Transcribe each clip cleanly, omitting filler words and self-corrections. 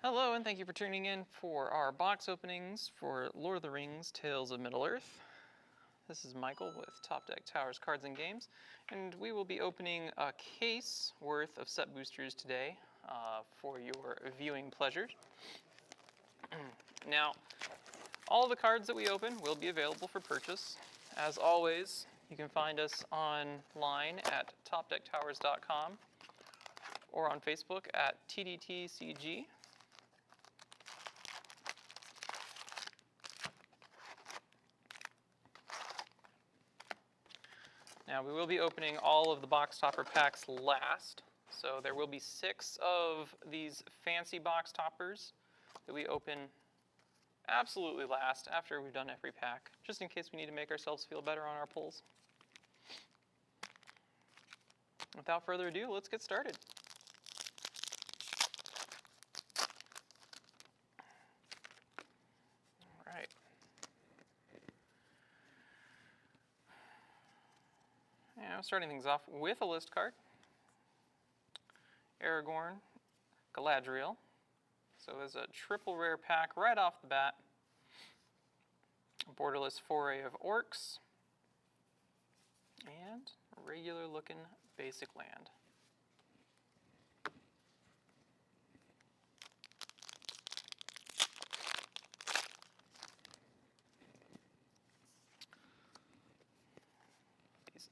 Hello, and thank you for tuning in for our box openings for Lord of the Rings Tales of Middle-earth. This is Michael with Top Deck Towers Cards and Games, and we will be opening a case worth of set boosters today for your viewing pleasure. Now, all the cards that we open will be available for purchase. As always, you can find us online at topdecktowers.com or on Facebook at TDTCG. Now we will be opening all of the box topper packs last, so there will be 6 of these fancy box toppers that we open absolutely last after we've done every pack, just in case we need to make ourselves feel better on our pulls. Without further ado, let's get started. All right. And I'm starting things off with a list card. Aragorn, Galadriel. So it's a triple rare pack right off the bat. A borderless foray of orcs. And a regular looking basic land. These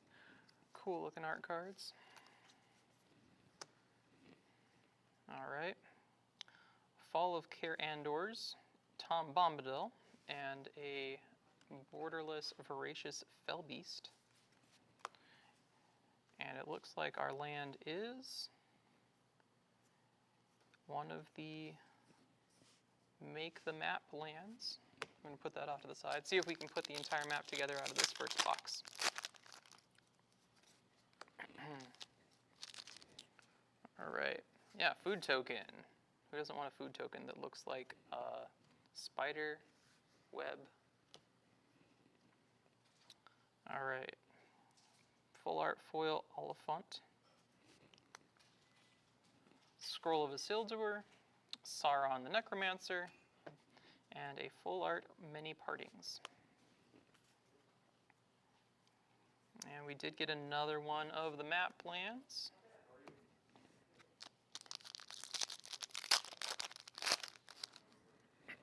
cool looking art cards. All right. Fall of Care Andors, Tom Bombadil, and a borderless voracious Fellbeast. And it looks like our land is one of the Make the Map lands. I'm going to put that off to the side, see if we can put the entire map together out of this first box. All right. Yeah, food token. Who doesn't want a food token that looks like a spider web? All right. Full art foil Oliphant. Scroll of Isildur, Sauron the Necromancer, and a full art Many Partings. And we did get another one of the map lands.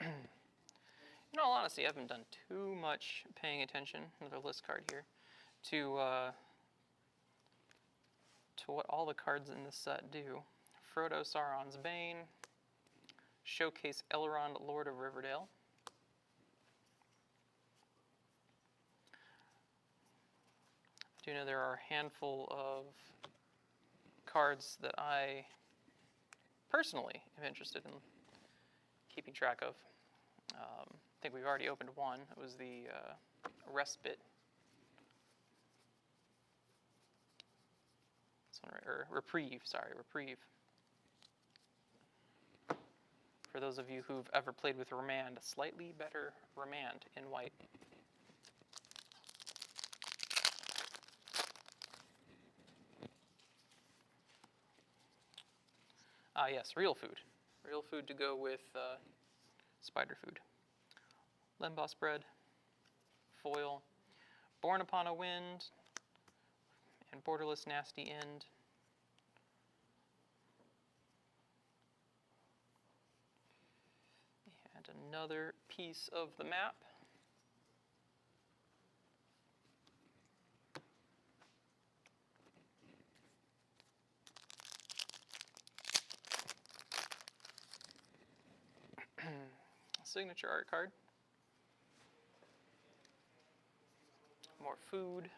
In all honesty, I haven't done too much paying attention, another list card here, to what all the cards in this set do. Frodo Sauron's Bane, Showcase Elrond Lord of Riverdale, I do know there are a handful of cards that I personally am interested in keeping track of. I think we've already opened one. It was the Respite. This one, or Reprieve, sorry, Reprieve. For those of you who've ever played with Remand, a slightly better Remand in white. Ah, yes, real food. Real food to go with spider food. Lemboss bread, foil, Born Upon a Wind, and Borderless Nasty End. And another piece of the map. Signature art card. More food.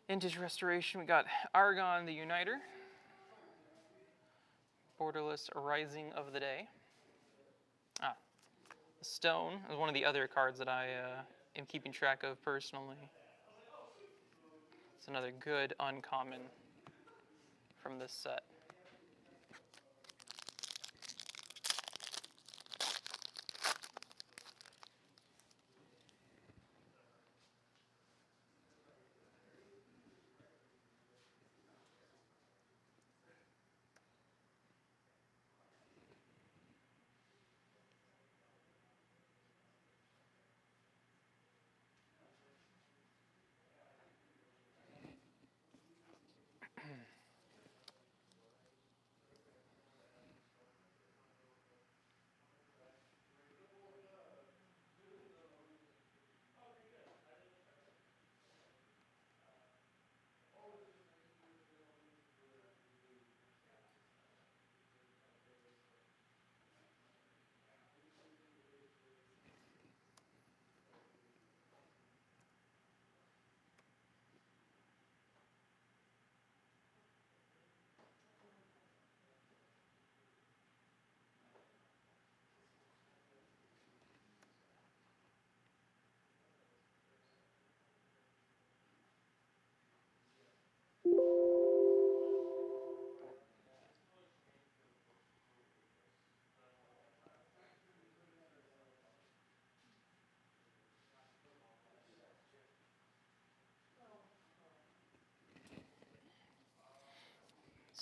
Vintage restoration, we got Argon the Uniter. Borderless Rising of the Day. Stone is one of the other cards that I am keeping track of personally. It's another good uncommon from this set.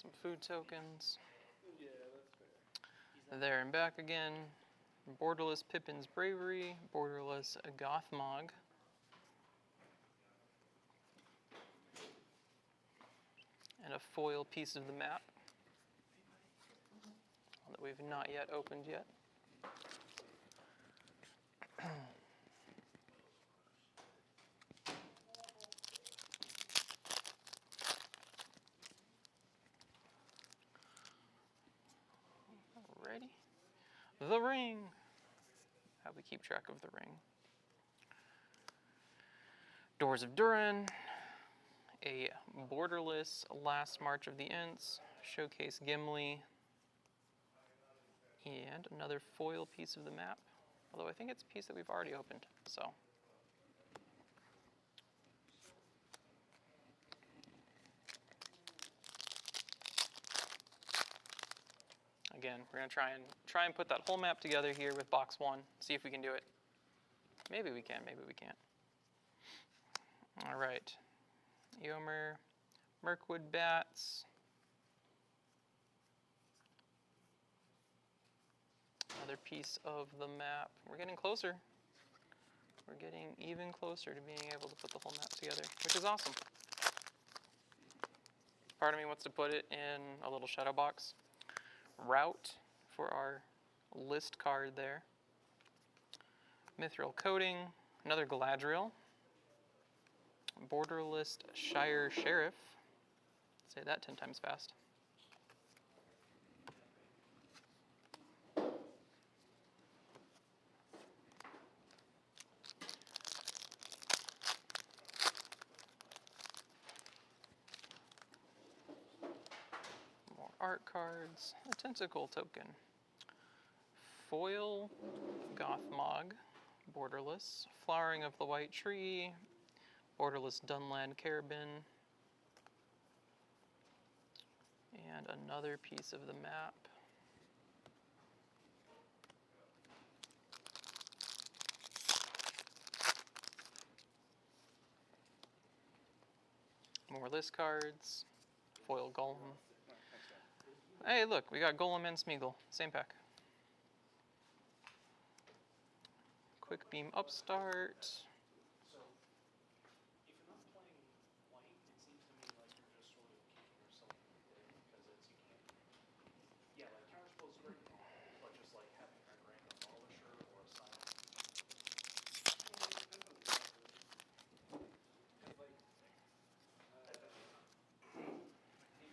Some food tokens. There and back again. Borderless Pippin's Bravery. Borderless Gothmog. And a foil piece of the map that we've not yet opened yet. Alrighty. The ring. How we keep track of the ring. Doors of Durin. A borderless Last March of the Ents. Showcase Gimli. And another foil piece of the map. Although I think it's a piece that we've already opened, so. Again, we're gonna try and put that whole map together here with box one. See if we can do it. Maybe we can, maybe we can't. All right, Eomer, Mirkwood Bats. Another piece of the map. We're getting closer. We're getting even closer to being able to put the whole map together, which is awesome. Part of me wants to put it in a little shadow box. Route for our list card there. Mithril Coating, another Galadriel. Borderless Shire Sheriff. Say that 10 times fast. More art cards. A Tentacle Token. Foil Gothmog. Borderless. Flowering of the White Tree. Borderless Dunland Carabin. And another piece of the map. More list cards. Foil Golem. Hey, look, we got Golem and Smeagol. Same pack. Quick Beam Upstart.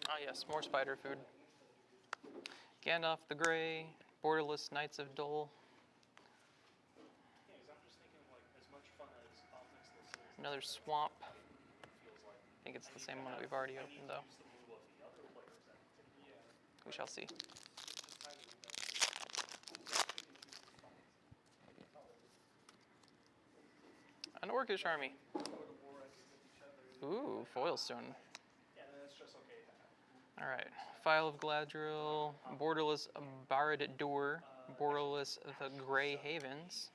Ah yes, more spider food. Gandalf the Grey, Borderless Knights of Dole. Another Swamp. I think it's the same one that we've already opened though. We shall see. An Orcish army. Ooh, foil stone. Alright, File of Galadriel, Borderless Barad-dûr, Borderless the Grey Havens.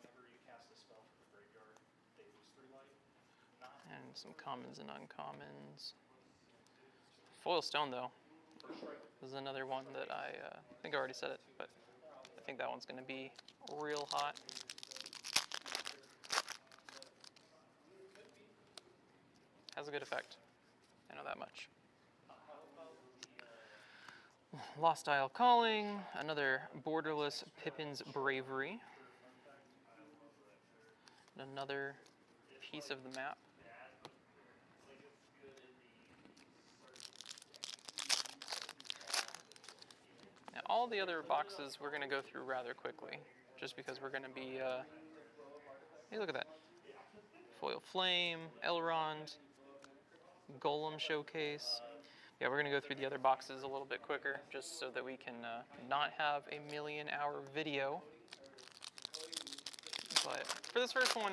And some commons and uncommons. Foil stone though. This is another one that I think I already said it, but I think that one's going to be real hot. Has a good effect. I know that much. Lost Isle Calling, another Borderless Pippin's Bravery. And another piece of the map. Now, all the other boxes we're going to go through rather quickly, just because we're going to be, hey, look at that. Foil Flame, Elrond, Golem Showcase. Yeah, we're going to go through the other boxes a little bit quicker, just so that we can not have a million-hour video. But for this first one,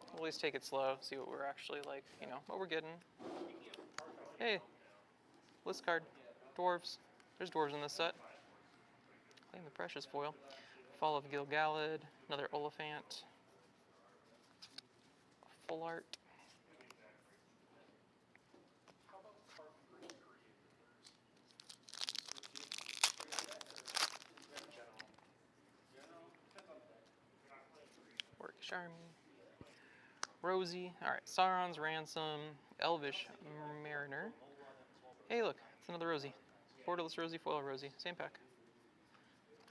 we'll at least take it slow, see what we're actually like, you know, what we're getting. Hey, list card, dwarves. There's dwarves in this set. Claim the precious foil. Fall of Gil-galad, another Oliphant. Full art. Charming. Rosie. Alright, Sauron's Ransom. Elvish Mariner. Hey, look, it's another Rosie. Borderless Rosie, foil Rosie. Same pack.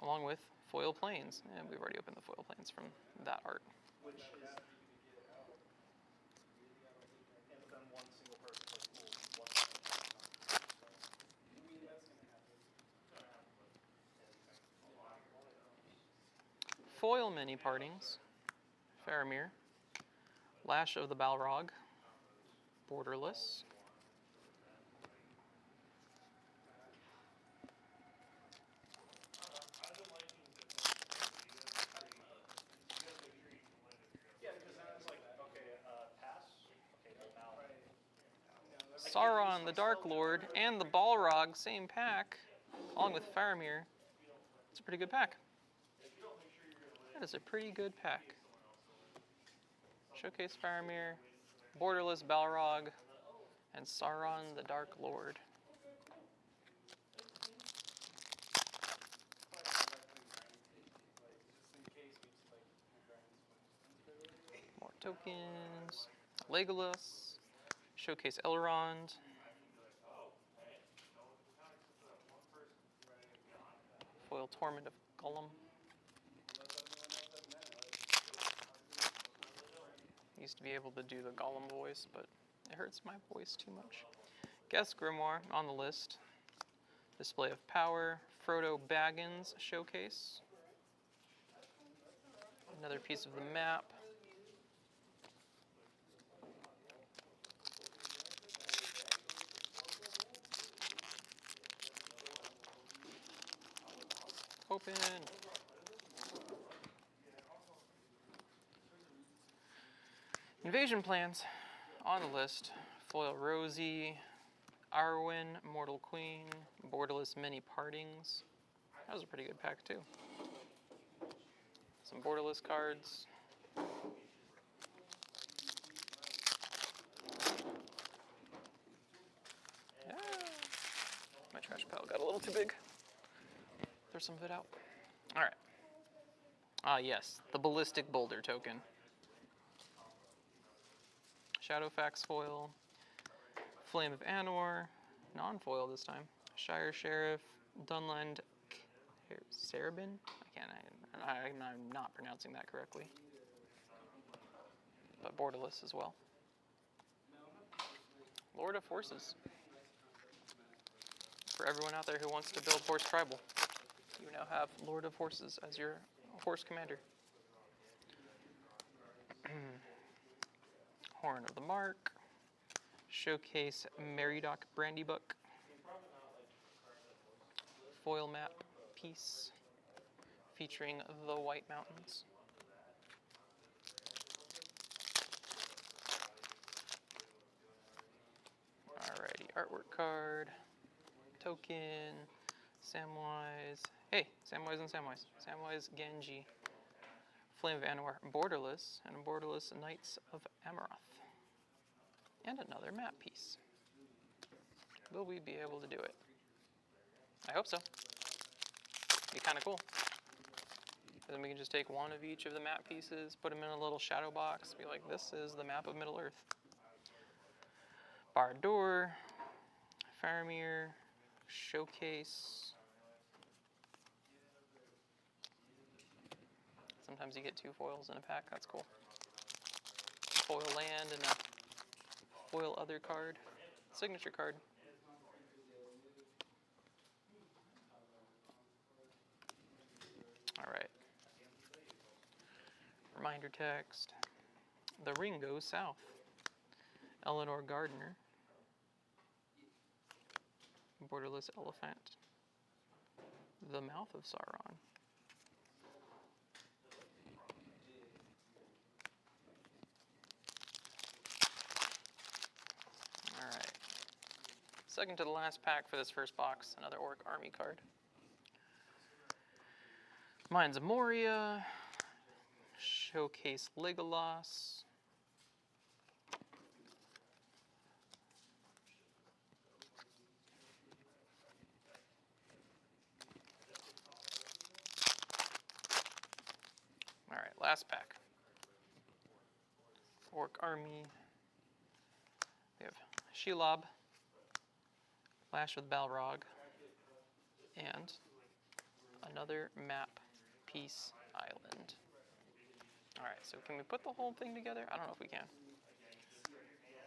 Along with foil planes. And we've already opened the foil planes from that art. Foil mini partings. Faramir. Lash of the Balrog. Borderless. Sauron, the Dark Lord, and the Balrog, same pack, along with Faramir. It's a pretty good pack. That is a pretty good pack. Showcase Faramir, Borderless Balrog, and Sauron, the Dark Lord. More tokens. Legolas. Showcase Elrond. Foil Torment of Gollum. Used to be able to do the Gollum voice, but it hurts my voice too much. Guest Grimoire on the list. Display of Power. Frodo Baggins Showcase. Another piece of the map. Open. Invasion plans on the list. Foil Rosie, Arwen, Mortal Queen, Borderless Mini Partings. That was a pretty good pack too. Some Borderless cards. Yeah. My trash pile got a little too big. Throw some of it out. All right. Ah, yes, the Ballistic Boulder token. Shadowfax foil. Flame of Anor, non-foil this time. Shire Sheriff, Dunland Cerebin? I'm not pronouncing that correctly. But borderless as well. Lord of Horses. For everyone out there who wants to build Horse Tribal, you now have Lord of Horses as your horse commander. Horn of the Mark. Showcase Meridoc Brandybuck. Foil map piece featuring the White Mountains. Alrighty, artwork card, token, Samwise. Hey, Samwise and Samwise. Samwise Genji. Flame of Anor Borderless, and Borderless Knights of Amaroth. And another map piece. Will we be able to do it? I hope so. Be kind of cool. And then we can just take one of each of the map pieces, put them in a little shadow box, be like, this is the map of Middle-earth. Barad-dûr, Faramir, Showcase. Sometimes you get two foils in a pack, that's cool. Foil land and a foil other card, signature card. All right. Reminder text. The ring goes south. Eleanor Gardner. Borderless Elephant. The Mouth of Sauron. All right. Second to the last pack for this first box, another Orc Army card. Mines of Moria. Showcase Legolas. All right, last pack. Orc Army. We have Shelob, Lash with Balrog, and another map piece island. Alright, so can we put the whole thing together? I don't know if we can.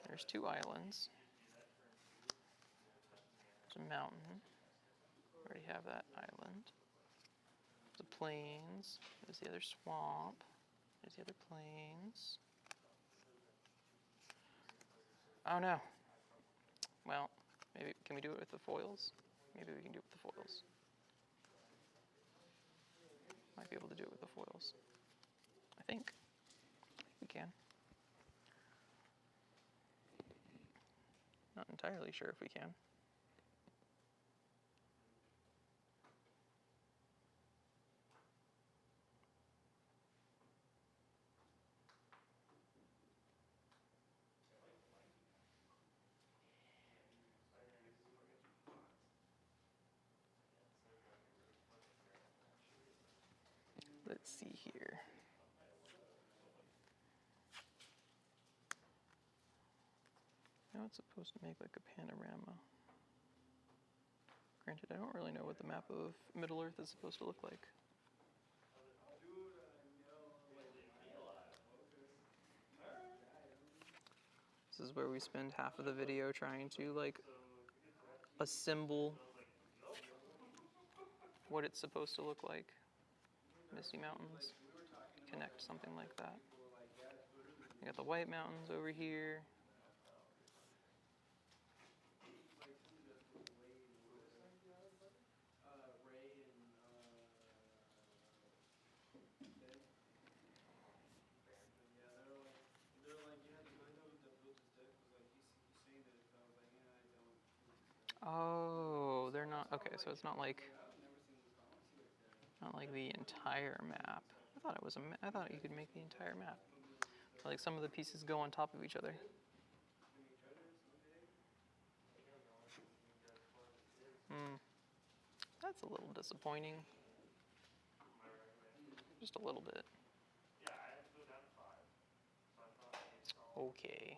There's 2 islands. There's a mountain. We already have that island. The plains. There's the other swamp. There's the other plains. Oh no. Well, maybe, can we do it with the foils? Maybe we can do it with the foils. Might be able to do it with the foils. I think we can. Not entirely sure if we can. Let's see here. Now it's supposed to make like a panorama. Granted, I don't really know what the map of Middle-earth is supposed to look like. This is where we spend half of the video trying to like assemble what it's supposed to look like. Misty Mountains, connect something like that. We got the White Mountains over here. Oh, they're not, okay, so it's not like the entire map. I thought it was I thought you could make the entire map. Like some of the pieces go on top of each other. That's a little disappointing. Just a little bit. Okay.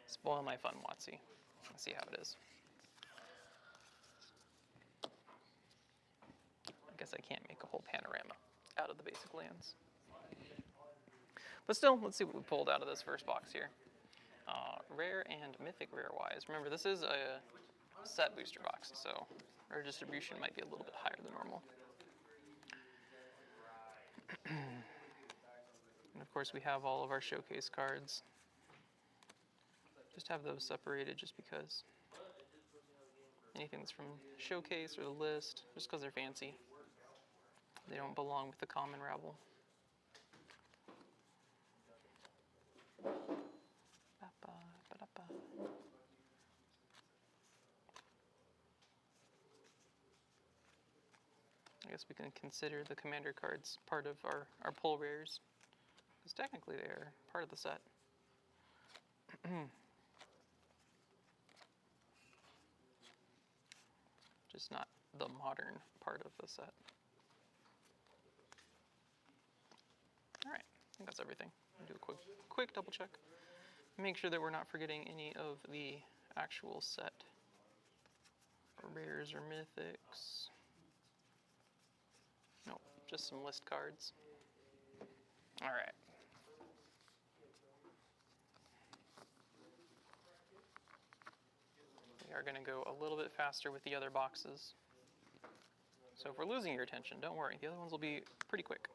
Spoil my fun, Watsy. Let's see how it is. I guess I can't make a whole panorama out of the basic lands. But still, let's see what we pulled out of this first box here. Rare and mythic rare wise. Remember, this is a set booster box, so our distribution might be a little bit higher than normal. And of course, we have all of our showcase cards. Just have those separated just because. Anything that's from showcase or the list, just because they're fancy. They don't belong with the common rabble. I guess we can consider the commander cards part of our pull rares, because technically they are part of the set. Just not the modern part of the set. All right, I think that's everything. I'll do a quick double check. Make sure that we're not forgetting any of the actual set rares or mythics. Nope, just some list cards. All right. We are going to go a little bit faster with the other boxes. So if we're losing your attention, don't worry. The other ones will be pretty quick.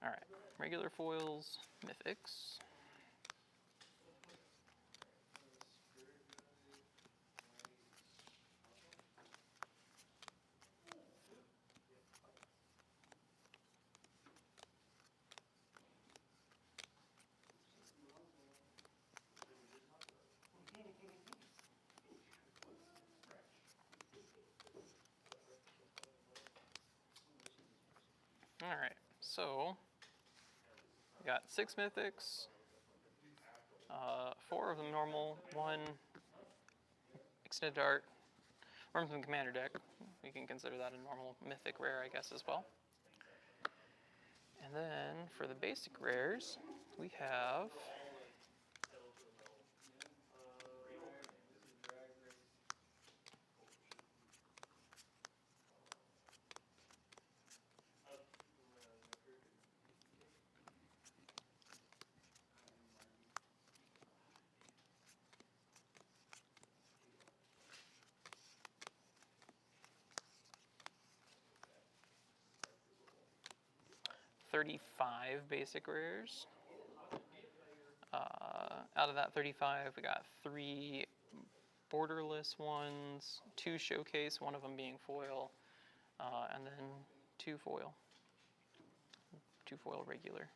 All right, regular foils, mythics. All right, so we got 6 mythics, 4 of them normal, 1 extended art, or from the commander deck. We can consider that a normal mythic rare, I guess, as well. And then for the basic rares, we have 35 basic rares. Out of that 35, we got 3 borderless ones, 2 showcase, one of them being foil, and then 2 foil. 2 foil regular.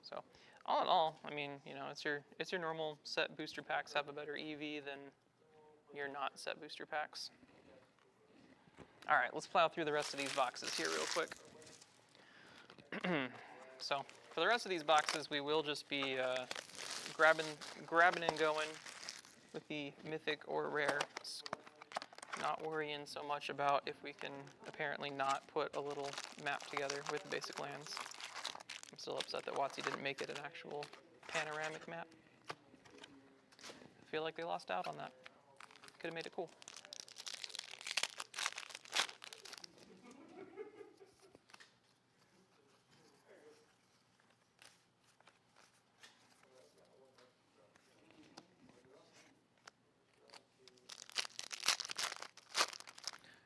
So, all in all, I mean, you know, it's your normal set booster packs have a better EV than your not set booster packs. All right, let's plow through the rest of these boxes here real quick. So, for the rest of these boxes, we will just be grabbing and going with the mythic or rare. Not worrying so much about if we can apparently not put a little map together with the basic lands. I'm still upset that WotC didn't make it an actual panoramic map. I feel like they lost out on that. Could have made it cool.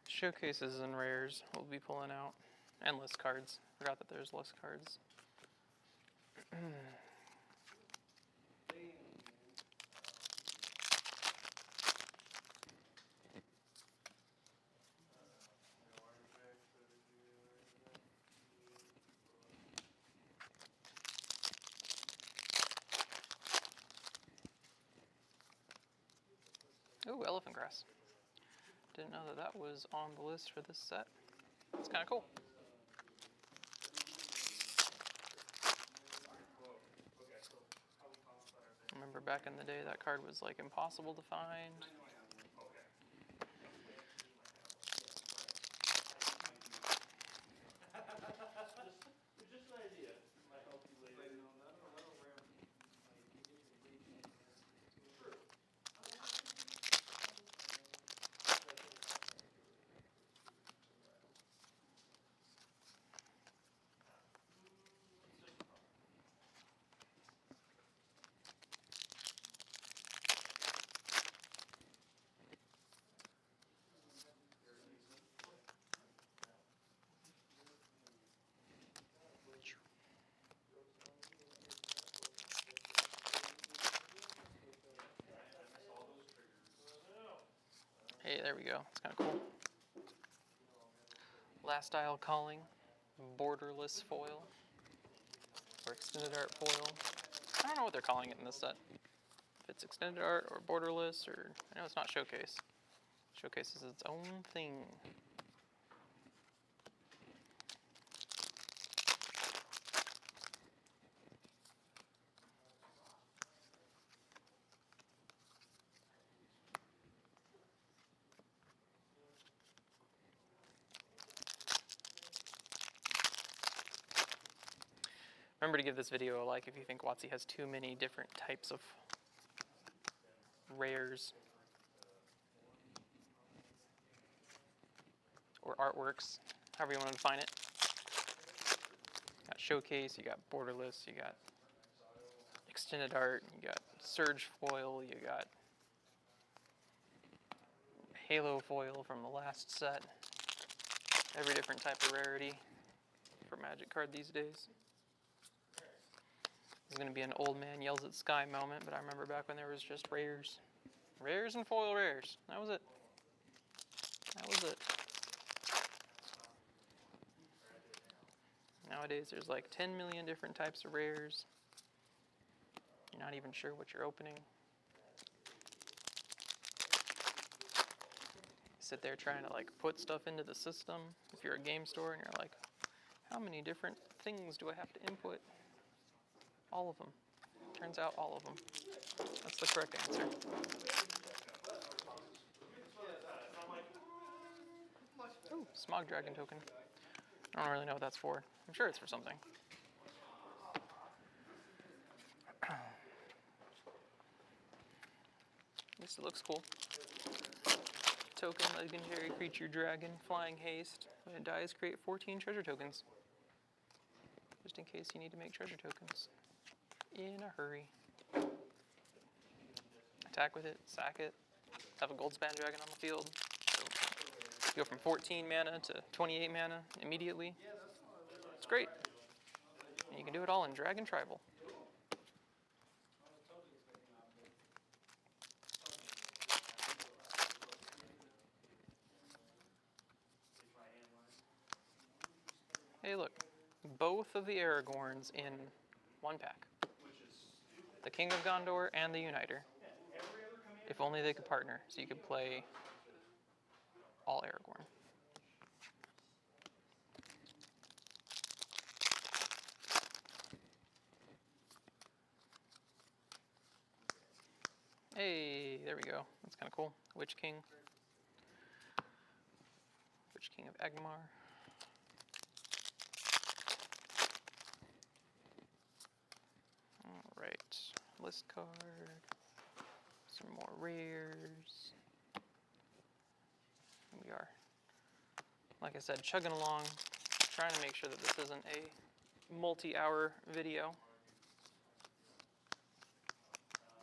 Showcases and rares we'll be pulling out. And list cards. Forgot that there's list cards. Ooh, elephant grass. Didn't know that that was on the list for this set. It's kind of cool. I remember back in the day that card was like impossible to find. Hey, there we go. It's kind of cool. Last Isle Calling, borderless foil, or extended art foil. I don't know what they're calling it in this set. If it's extended art or borderless, or I know it's not showcase. Showcase is its own thing. Remember to give this video a like if you think WotC has too many different types of rares or artworks, however you want to define it. You got showcase, you got borderless, you got extended art, you got surge foil, you got halo foil from the last set. Every different type of rarity for Magic card these days. This is going to be an old man yells at sky moment, but I remember back when there was just rares. Rares and foil rares. That was it. That was it. Nowadays there's like 10 million different types of rares. You're not even sure what you're opening. Sit there trying to like put stuff into the system. If you're a game store and you're like, how many different things do I have to input? All of them. Turns out all of them. That's the correct answer. Ooh, Smog Dragon token. I don't really know what that's for. I'm sure it's for something. least it looks cool. Token, legendary creature, dragon, flying haste. When it dies, create 14 treasure tokens. Just in case you need to make treasure tokens. In a hurry. Attack with it, sack it. Have a gold span dragon on the field. So go from 14 mana to 28 mana immediately. It's great. And you can do it all in Dragon Tribal. Hey look, both of the Aragorns in one pack. The King of Gondor and the Uniter. If only they could partner, so you could play all Aragorn. Hey, there we go. That's kind of cool. Witch King. Witch King of Agmar. Alright, list card. Some more rares. Here we are. Like I said, chugging along, trying to make sure that this isn't a multi-hour video.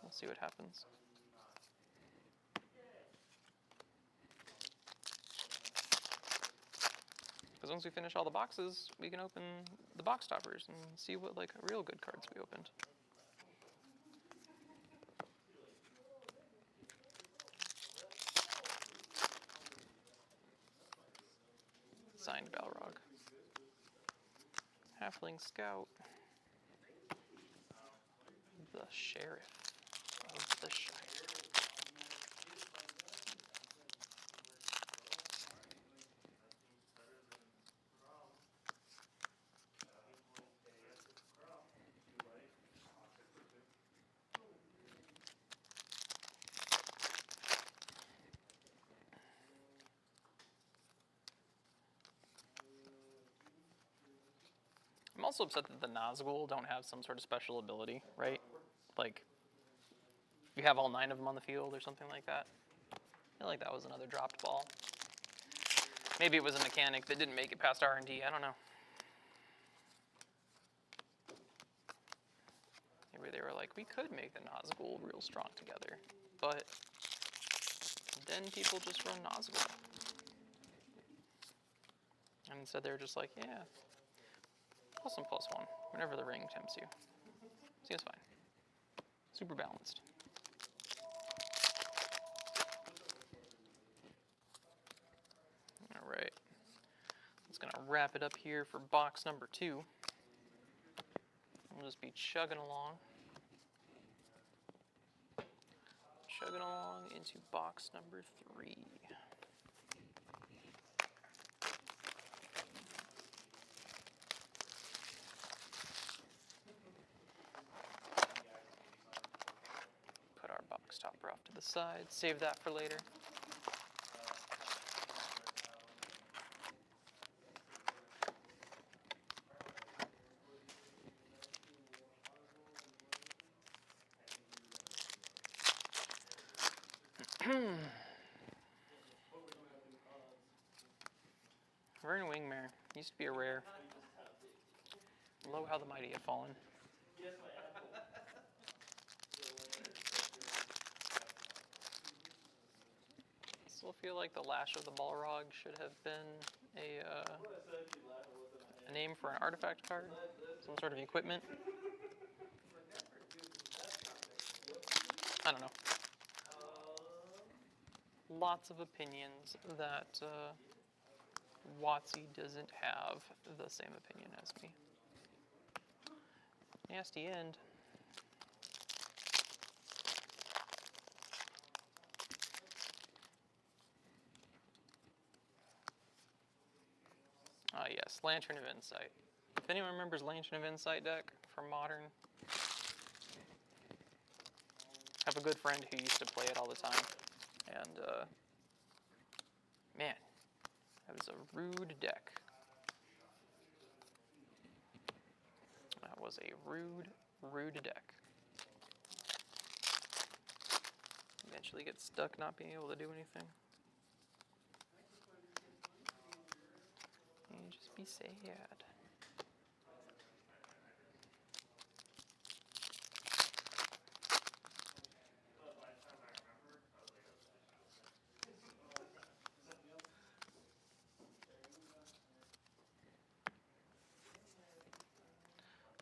We'll see what happens. Because once we finish all the boxes, we can open the box toppers and see what like real good cards we opened. Signed Balrog. Halfling Scout. The Sheriff of the Shire. I'm also upset that the Nazgul don't have some sort of special ability, right? Like, you have all 9 of them on the field or something like that. I feel like that was another dropped ball. Maybe it was a mechanic that didn't make it past R&D, I don't know. Maybe they were like, we could make the Nazgul real strong together, but then people just run Nazgul. And instead they were just like, yeah, +1/+1, whenever the ring tempts you. Seems fine. Super balanced. All right. That's gonna wrap it up here for box number 2. We'll just be chugging along. Chugging along into box number 3. Topper off to the side, save that for later. Vern Wingmare used to be a rare. Lo, how the mighty have fallen. Still feel like the Lash of the Balrog should have been a name for an artifact card, some sort of equipment. I don't know. Lots of opinions that WotC doesn't have the same opinion as me. Nasty end. Ah yes, Lantern of Insight. If anyone remembers Lantern of Insight deck from Modern, I have a good friend who used to play it all the time. And, man, that was a rude deck. That was a rude deck. Eventually get stuck not being able to do anything. You just be sad.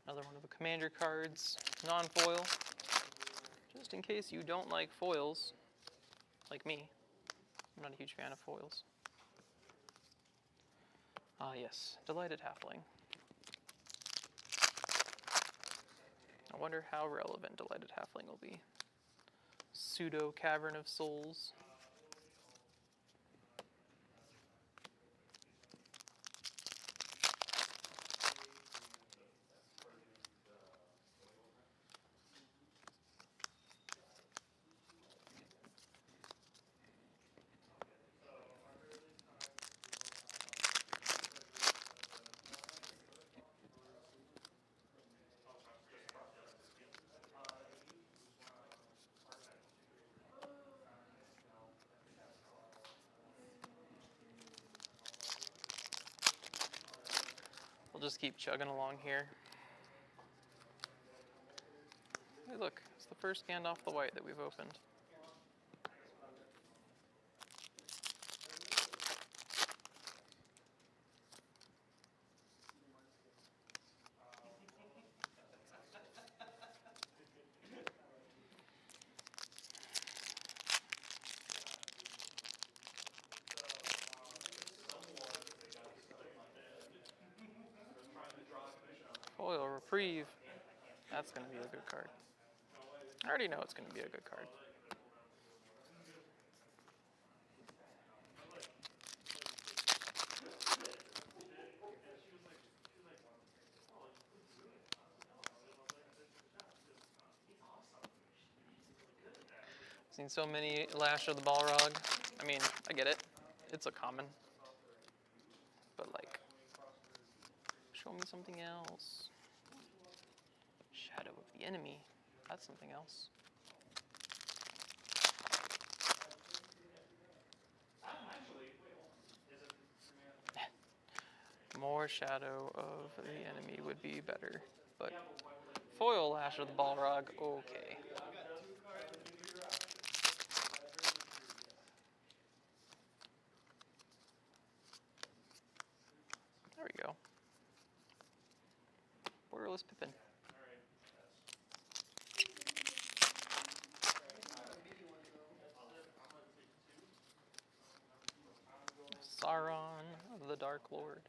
Another one of the commander cards, non-foil. Just in case you don't like foils, like me. I'm not a huge fan of foils. Ah yes, Delighted Halfling. I wonder how relevant Delighted Halfling will be. Pseudo Cavern of Souls. We'll just keep chugging along here. Hey look, it's the first Gandalf the White that we've opened. Foil Reprieve. That's going to be a good card. I already know it's going to be a good card. Seen so many Lash of the Balrog. I mean, I get it. It's a common. But like, show me something else. Shadow of the Enemy. That's something else. More Shadow of the Enemy would be better. But foil Lash of the Balrog, okay. There we go. Borderless Pippin. Sauron of the Dark Lord.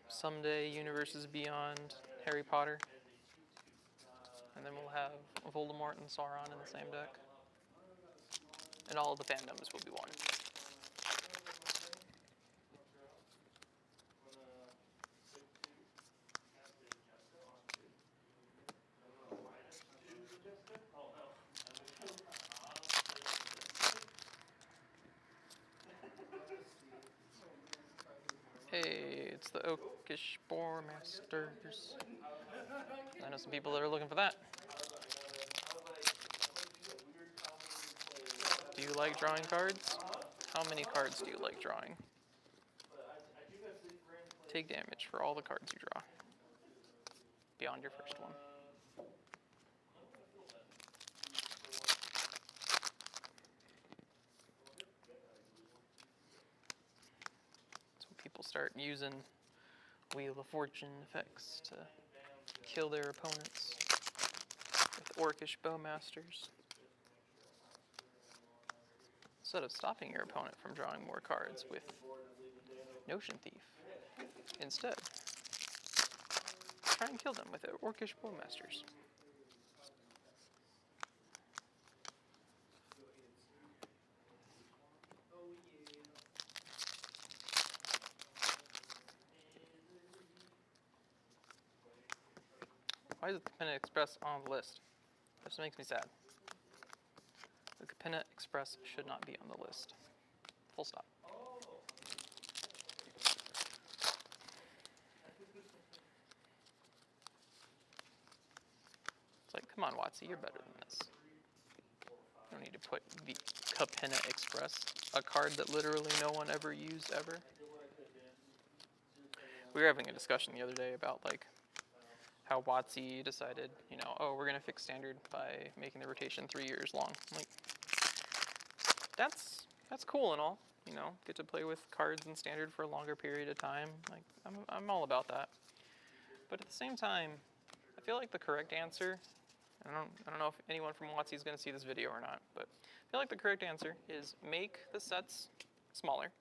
Someday, Universes Beyond Harry Potter. And then we'll have Voldemort and Sauron in the same deck. And all of the fandoms will be one. Hey, it's the Oakish Boar Masters. I know some people that are looking for that. Do you like drawing cards? How many cards do you like drawing? Take damage for all the cards you draw. Beyond your first one. So people start using Wheel of Fortune effects to kill their opponents with Orcish Bowmasters. Instead of stopping your opponent from drawing more cards with Notion Thief, instead, try and kill them with Orcish Bowmasters. Why is the Capenna Express on the list? This makes me sad. The Capenna Express should not be on the list. Full stop. Come on, Watsy, you're better than this. You don't need to put the Capenna Express, a card that literally no one ever used ever. We were having a discussion the other day about like how Watsy decided, you know, oh, we're gonna fix standard by making the rotation 3 years long. Like, that's cool and all, you know, get to play with cards in standard for a longer period of time. Like, I'm all about that. But at the same time, I feel like the correct answer, I don't know if anyone from Watsy is going to see this video or not, but I feel like the correct answer is make the sets smaller.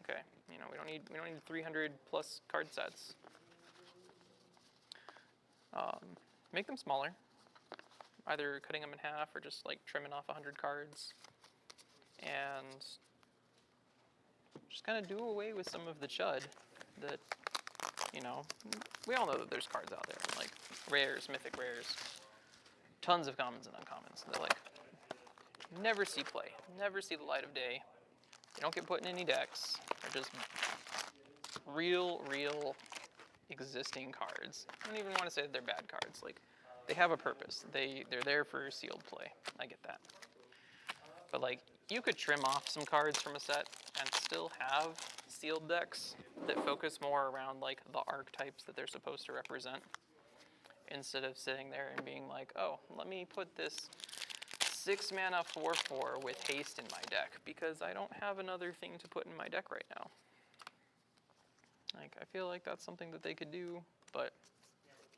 Okay, you know, we don't need 300 plus card sets. Make them smaller, either cutting them in half or just like trimming off 100 cards, and just kind of do away with some of the chud that, you know, we all know that there's cards out there, like rares, mythic rares, tons of commons and uncommons that like never see play, never see the light of day. They don't get put in any decks. They're just real existing cards. I don't even want to say that they're bad cards. Like, they have a purpose. They're there for sealed play. I get that. But like, you could trim off some cards from a set and still have sealed decks that focus more around like the archetypes that they're supposed to represent, instead of sitting there and being like, oh, let me put this 6 mana 4/4 with haste in my deck because I don't have another thing to put in my deck right now. Like, I feel like that's something that they could do, but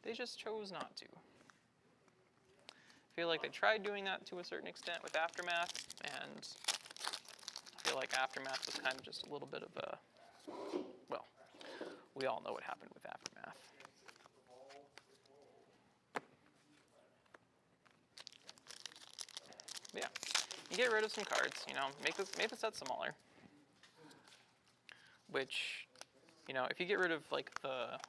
they just chose not to. I feel like they tried doing that to a certain extent with Aftermath, and I feel like Aftermath was kind of just a little bit of a, well, we all know what happened with Aftermath. But yeah, you get rid of some cards, you know, make the set smaller. Which, you know, if you get rid of like the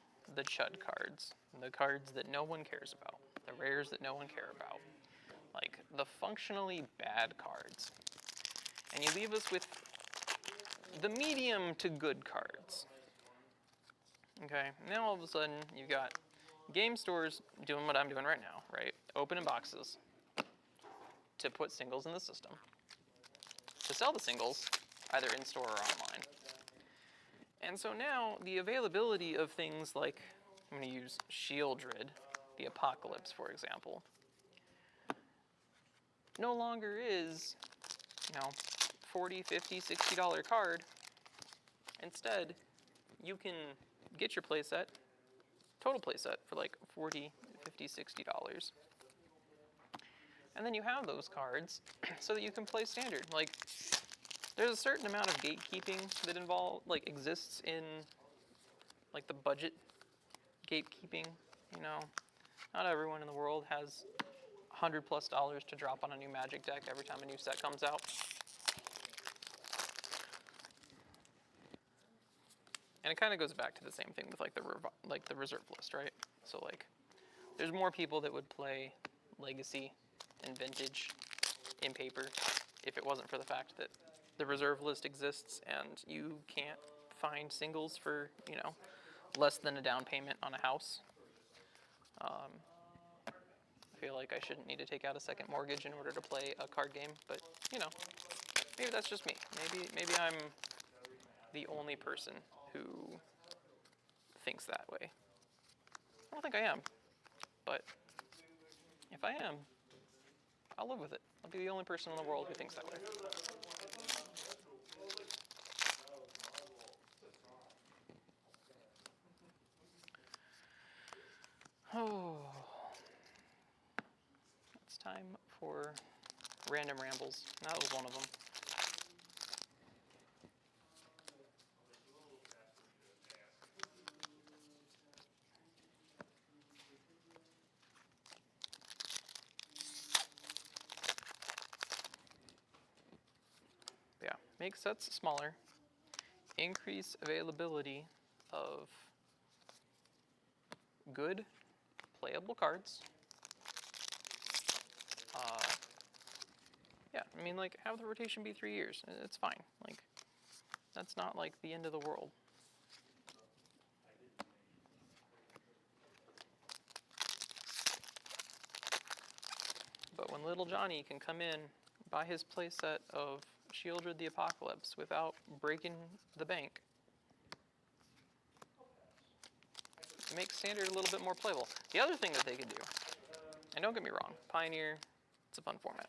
chud cards, the cards that no one cares about, the rares that no one cares about, like the functionally bad cards, and you leave us with the medium to good cards. Okay, now all of a sudden you've got game stores doing what I'm doing right now, right? Opening boxes to put singles in the system, to sell the singles either in store or online. And so now the availability of things like, I'm going to use Shieldred, the Apocalypse, for example, no longer is, you know, $40, $50, $60 card. Instead, you can get your playset, total playset, for like $40, $50, $60. And then you have those cards so that you can play standard. Like, there's a certain amount of gatekeeping that exists in like the budget gatekeeping, you know. Not everyone in the world has $100+ to drop on a new Magic deck every time a new set comes out. And it kind of goes back to the same thing with like the reserve list, right? So like, there's more people that would play Legacy and Vintage in paper if it wasn't for the fact that the reserve list exists and you can't find singles for, you know, less than a down payment on a house. I feel like I shouldn't need to take out a second mortgage in order to play a card game, but, you know, maybe that's just me. Maybe I'm the only person who thinks that way. I don't think I am, but if I am, I'll live with it. I'll be the only person in the world who thinks that way. Oh, it's time for random rambles. That was one of them. Yeah, make sets smaller, increase availability of good playable cards. Yeah, I mean, like, have the rotation be 3 years. It's fine. Like, that's not like the end of the world. little Johnny can come in, buy his playset of Shieldred the Apocalypse without breaking the bank. Make Standard a little bit more playable. The other thing that they could do, and don't get me wrong, Pioneer, it's a fun format.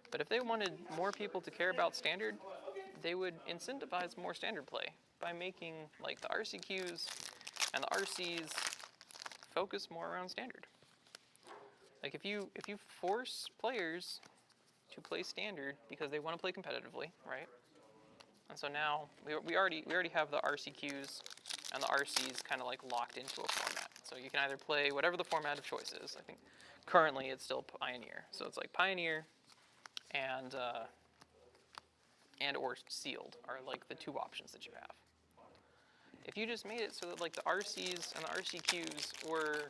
But if they wanted more people to care about Standard, they would incentivize more Standard play by making like the RCQs and the RCs focus more around Standard. Like if you force players to play Standard because they want to play competitively, right? And so now we already have the RCQs and the RCs kind of like locked into a format. So you can either play whatever the format of choice is. I think currently it's still Pioneer. So it's like Pioneer and or Sealed are like the two options that you have. If you just made it so that like the RCs and the RCQs were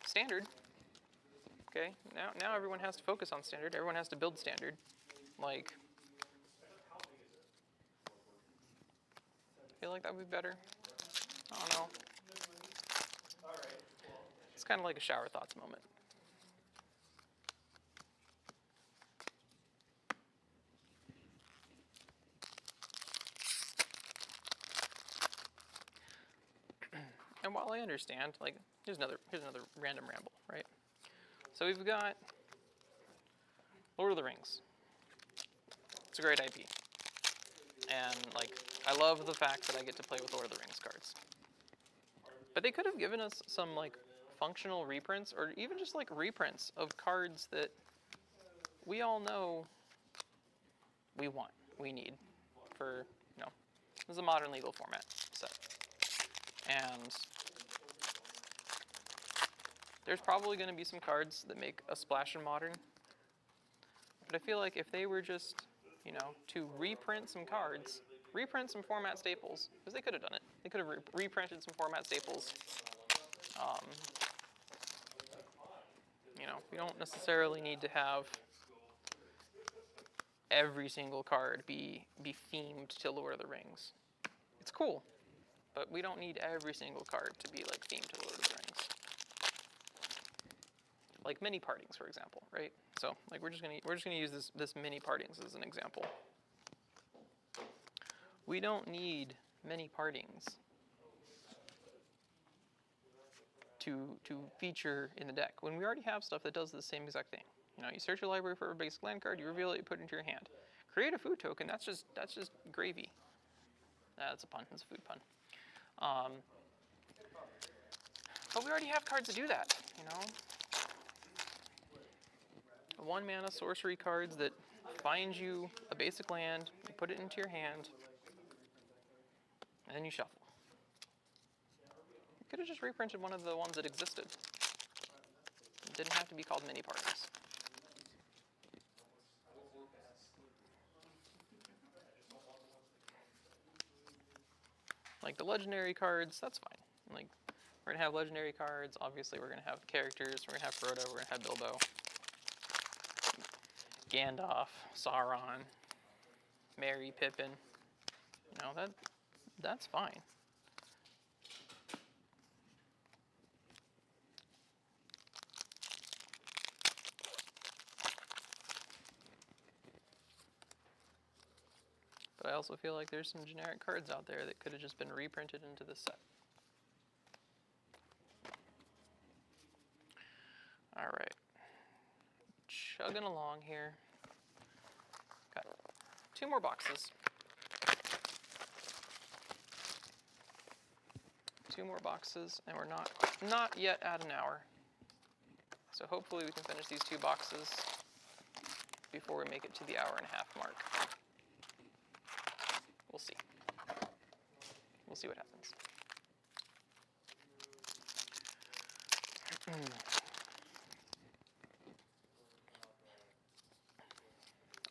Standard, okay, now everyone has to focus on Standard. Everyone has to build Standard. Like, I feel like that would be better. I don't know. It's kind of like a shower thoughts moment. And while I understand, like, here's another random ramble, right? So we've got Lord of the Rings. It's a great IP. And, like, I love the fact that I get to play with Lord of the Rings cards. But they could have given us some, like, functional reprints, or even just, like, reprints of cards that we all know we want, we need for, you know, this is a modern legal format set. And there's probably going to be some cards that make a splash in Modern. But I feel like if they were just, you know, to reprint some cards, reprint some format staples, because they could have done it. They could have reprinted some format staples. You know, we don't necessarily need to have every single card be themed to Lord of the Rings. It's cool, but we don't need every single card to be like themed to Lord of the Rings. Like mini partings, for example, right? So like we're just gonna use this mini partings as an example. We don't need many partings to feature in the deck when we already have stuff that does the same exact thing. You know, you search your library for a basic land card, you reveal it, you put it into your hand. Create a food token. That's just gravy. That's a pun. That's a food pun. But we already have cards that do that. You know, 1-mana sorcery cards that find you a basic land, you put it into your hand, and then you shuffle. You could have just reprinted one of the ones that existed. It didn't have to be called mini parties. Like the legendary cards, that's fine. Like we're gonna have legendary cards. Obviously, we're gonna have characters. We're gonna have Frodo. We're gonna have Bilbo, Gandalf, Sauron, Merry, Pippin. You know, that's fine. But I also feel like there's some generic cards out there that could have just been reprinted into this set. All right, chugging along here. Got 2 more boxes. 2 more boxes, and we're not yet at an hour. So hopefully we can finish these 2 boxes before we make it to the hour-and-a-half mark. We'll see. We'll see what happens.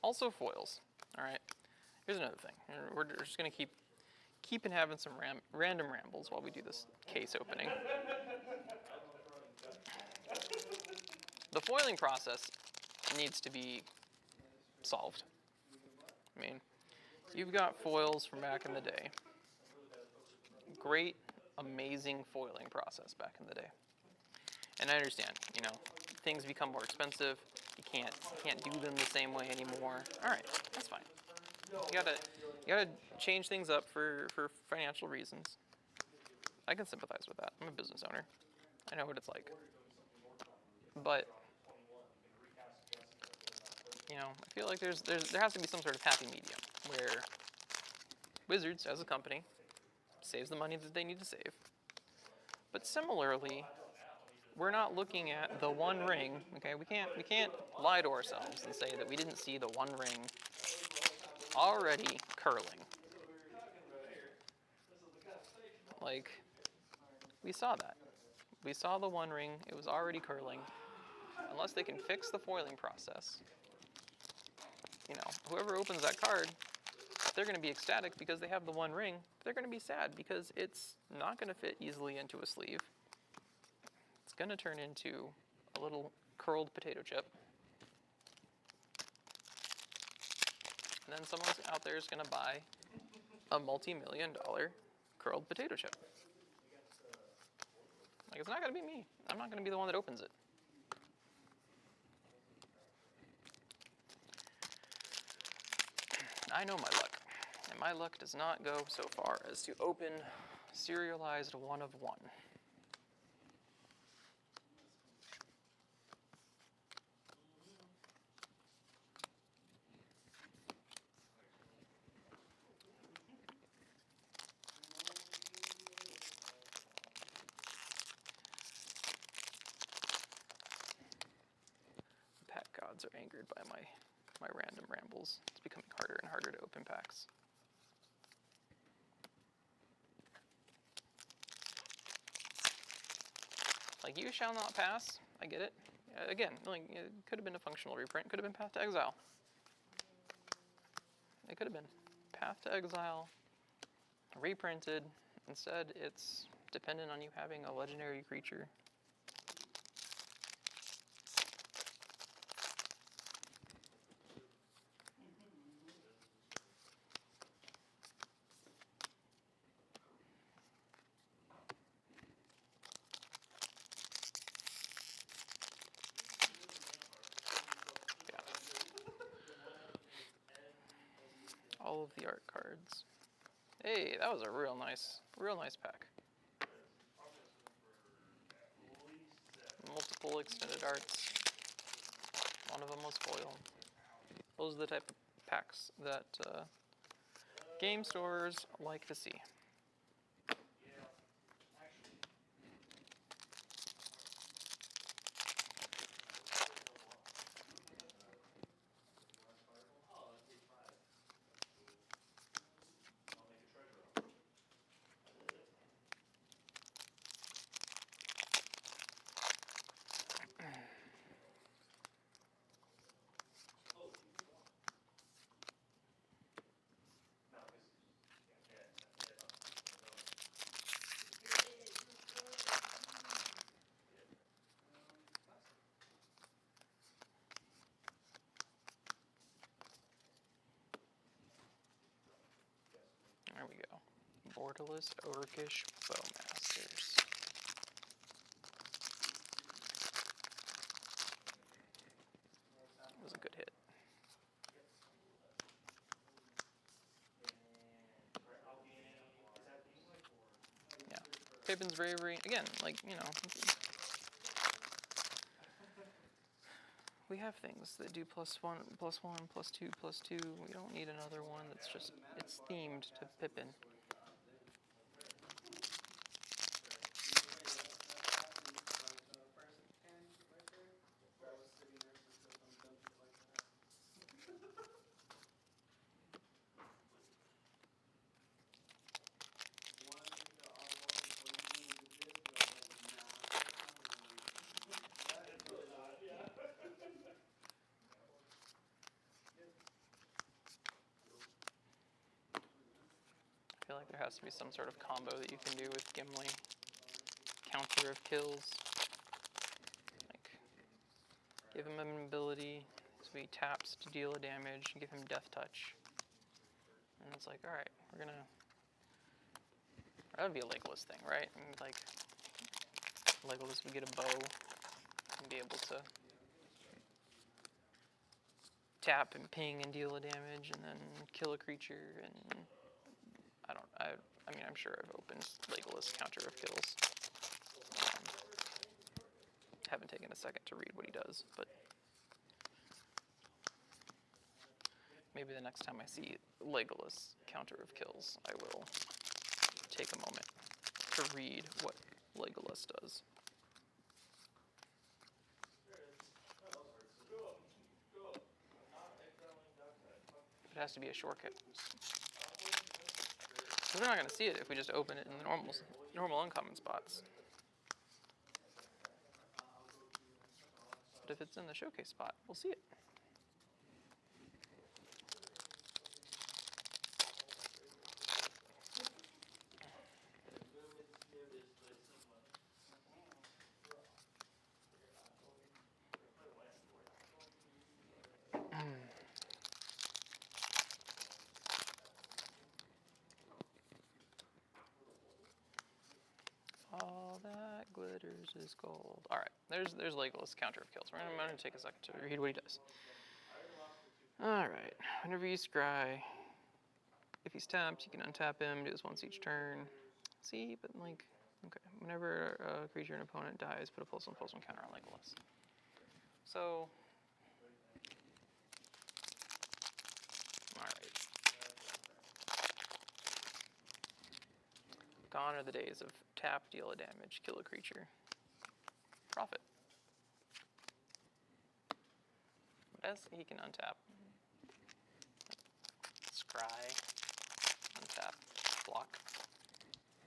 Also foils. All right. Here's another thing. We're just gonna keep having some random rambles while we do this case opening. The foiling process needs to be solved. I mean, you've got foils from back in the day. Great, amazing foiling process back in the day. And I understand, you know, things become more expensive. You can't do them the same way anymore. All right, that's fine. You gotta change things up for financial reasons. I can sympathize with that. I'm a business owner. I know what it's like. But I feel like there has to be some sort of happy medium where Wizards, as a company, saves the money that they need to save. But similarly, we're not looking at the One Ring. Okay, we can't lie to ourselves and say that we didn't see the One Ring already curling. Like, we saw that. We saw the One Ring. It was already curling. Unless they can fix the foiling process, whoever opens that card, they're going to be ecstatic because they have the One Ring. They're going to be sad because it's not going to fit easily into a sleeve. It's going to turn into a little curled potato chip. And then someone out there is going to buy a multi-million-dollar curled potato chip. Like, it's not going to be me. I'm not going to be the one that opens it. I know my luck, and my luck does not go so far as to open serialized 1 of 1. The pack gods are angered by my random rambles. It's becoming harder and harder to open packs. Like, you shall not pass. I get it. Again, like, it could have been a functional reprint. Could have been Path to Exile. It could have been Path to Exile, reprinted. Instead, it's dependent on you having a legendary creature. All of the art cards. Hey, that was a real nice pack. Multiple extended arts. One of them was foil. Those are the type of packs that game stores like to see. There we go. Borderless Orcish Bowmasters. That was a good hit. Yeah. Pippin's Bravery. Again, like, we have things that do +1, +1, +2, +2. We don't need another one that's just, it's themed to Pippin. I feel like there has to be some sort of combo that you can do with Gimli. Counter of kills. Like, give him an ability so he taps to deal a damage, give him Death Touch. And it's like, alright, we're gonna... That would be a Legolas thing, right? And like, Legolas would get a bow and be able to tap and ping and deal a damage and then kill a creature, and I mean, I'm sure I've opened Legolas Counter of Kills. Haven't taken a second to read what he does, but maybe the next time I see Legolas Counter of Kills, I will take a moment to read what Legolas does. It has to be a shortcut. We're not going to see it if we just open it in the normal uncommon spots. But if it's in the showcase spot, we'll see it. All that glitters is gold. All right, there's Legolas Counter of Kills. I'm going to take a second to read what he does. All right, whenever you scry, if he's tapped, you can untap him, do this once each turn. See, but like, okay, whenever a creature and opponent dies, put a +1/+1 counter on Legolas. So, all right. Gone are the days of tap, deal a damage, kill a creature. Profit. But as he can untap, scry, untap, block,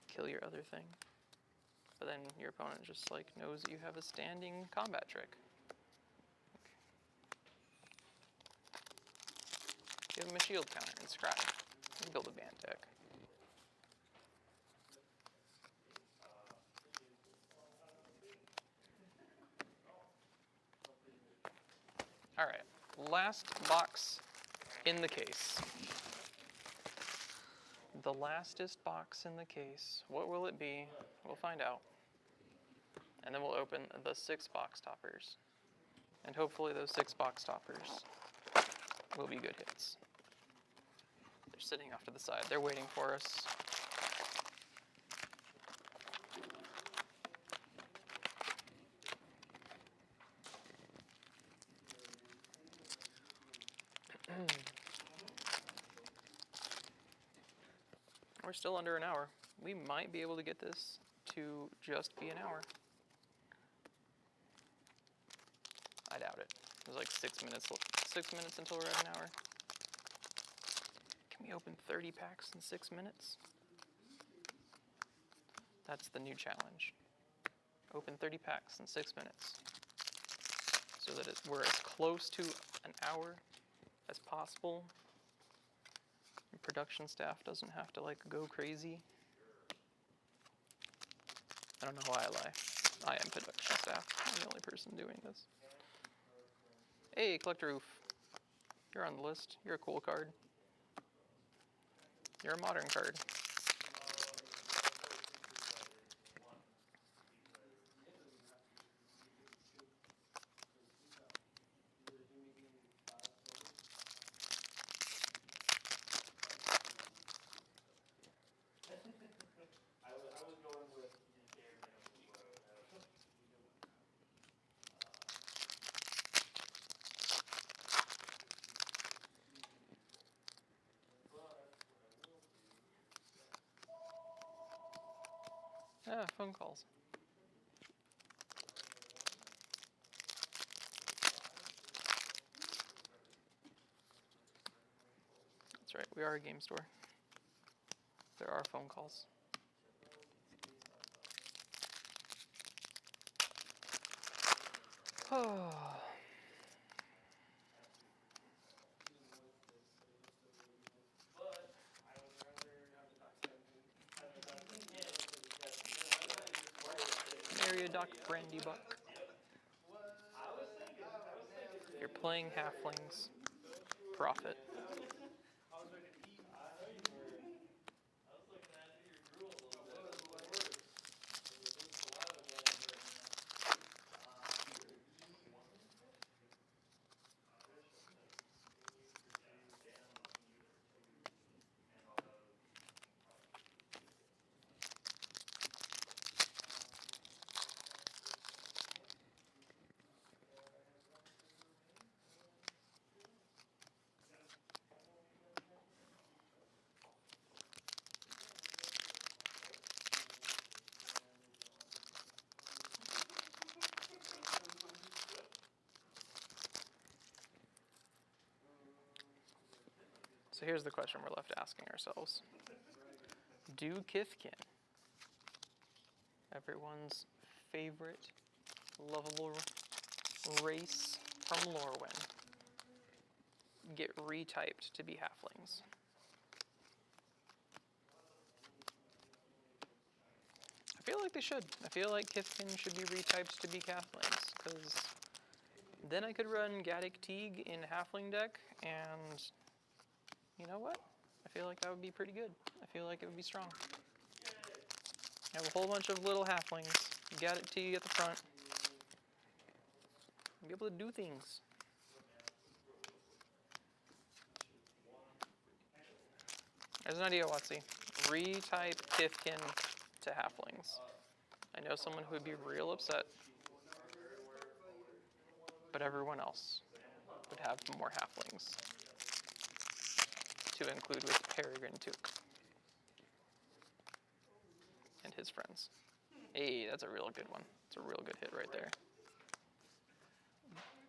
kill your other thing. But then your opponent just like knows that you have a standing combat trick. Give him a shield counter and scry. And build a band deck. All right, last box in the case. The lastest box in the case. What will it be? We'll find out. And then we'll open the 6 box toppers. And hopefully those 6 box toppers will be good hits. They're sitting off to the side. They're waiting for us. We're still under an hour. We might be able to get this to just be an hour. I doubt it. There's like 6 minutes left. 6 minutes until we're at an hour. Can we open 30 packs in 6 minutes? That's the new challenge. Open 30 packs in 6 minutes. So that we're as close to an hour as possible. Your production staff doesn't have to like go crazy. I don't know why I lie. I am production staff. I'm the only person doing this. Hey, Collector Oof. You're on the list. You're a cool card. You're a modern card. Ah, phone calls. That's right, we are a game store. There are phone calls. Oh. Marry a Doc Brandy Buck. If you're playing halflings, profit. So here's the question we're left asking ourselves. Do Kithkin, everyone's favorite lovable race from Lorwyn, get retyped to be halflings? I feel like they should. I feel like Kithkin should be retyped to be halflings, because then I could run Gaddock Teague in halfling deck, and you know what? I feel like that would be pretty good. I feel like it would be strong. Have a whole bunch of little halflings, Gaddock Teague at the front, and be able to do things. There's an idea, Watsy. Retype Kithkin to halflings. I know someone who would be real upset, but everyone else would have more halflings to include with Peregrine Took and his friends. Hey, that's a real good one. It's a real good hit right there.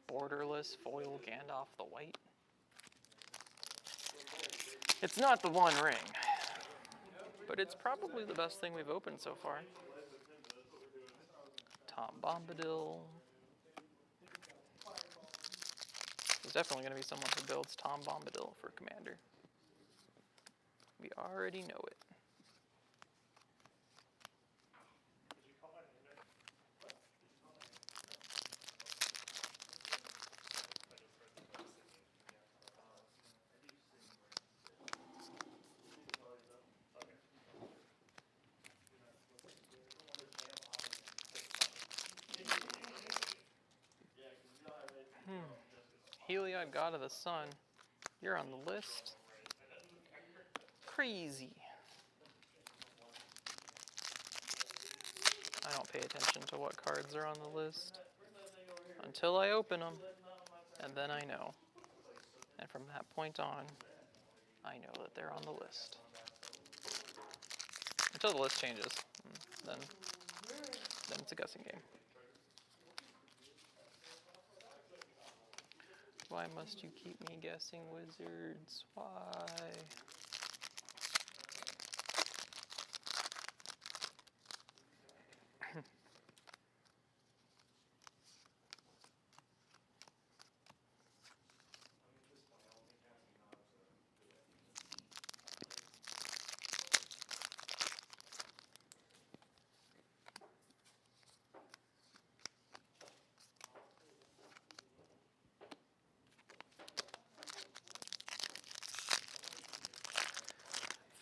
Borderless foil Gandalf the White. It's not the One Ring, but it's probably the best thing we've opened so far. Tom Bombadil. There's definitely going to be someone who builds Tom Bombadil for Commander. We already know it. Heliod, God of the Sun, you're on the list. Crazy. I don't pay attention to what cards are on the list until I open them, and then I know. And from that point on, I know that they're on the list. Until the list changes, then it's a guessing game. Why must you keep me guessing, wizards? Why?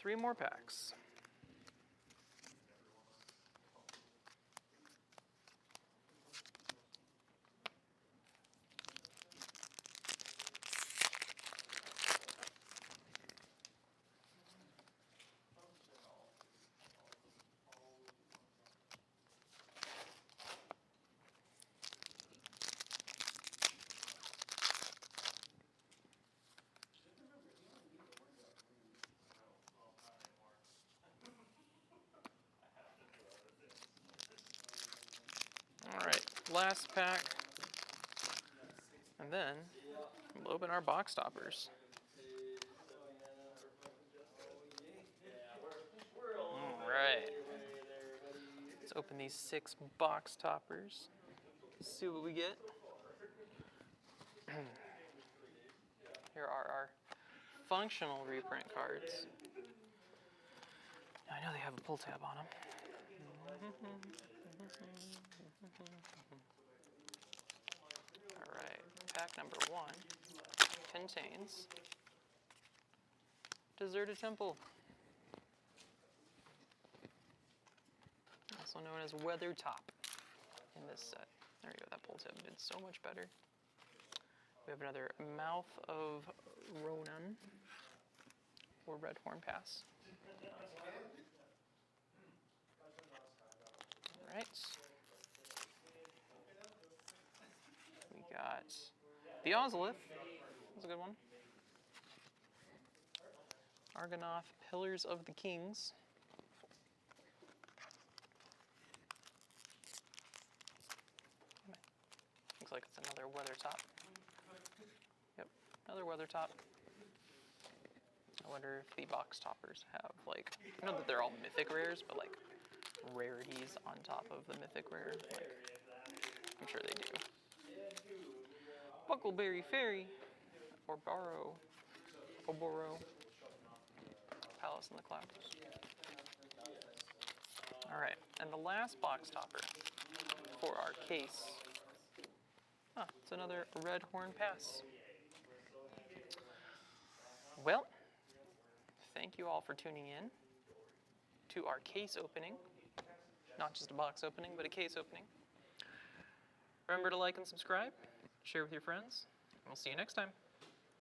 3 more packs. Alright, last pack. And then we'll open our box toppers. Alright. Let's open these 6 box toppers. See what we get. Here are our functional reprint cards. I know they have a pull tab on them. Alright, pack number 1 contains Deserted Temple, also known as Weathertop in this set. There you go, that pull tab did so much better. We have another Mouth of Ronan, or Red Horn Pass. Alright. We got the Ozolith. That's a good one. Argonath, Pillars of the Kings. Looks like it's another Weathertop. Yep, another Weathertop. I wonder if the box toppers have, like, I know that they're all mythic rares, but like rarities on top of the mythic rare. Like, I'm sure they do. Buckleberry Fairy, or Oboro, Palace in the Clouds. Alright, and the last box topper for our case. It's another Red Horn Pass. Well, thank you all for tuning in to our case opening. Not just a box opening, but a case opening. Remember to like and subscribe, share with your friends, and we'll see you next time.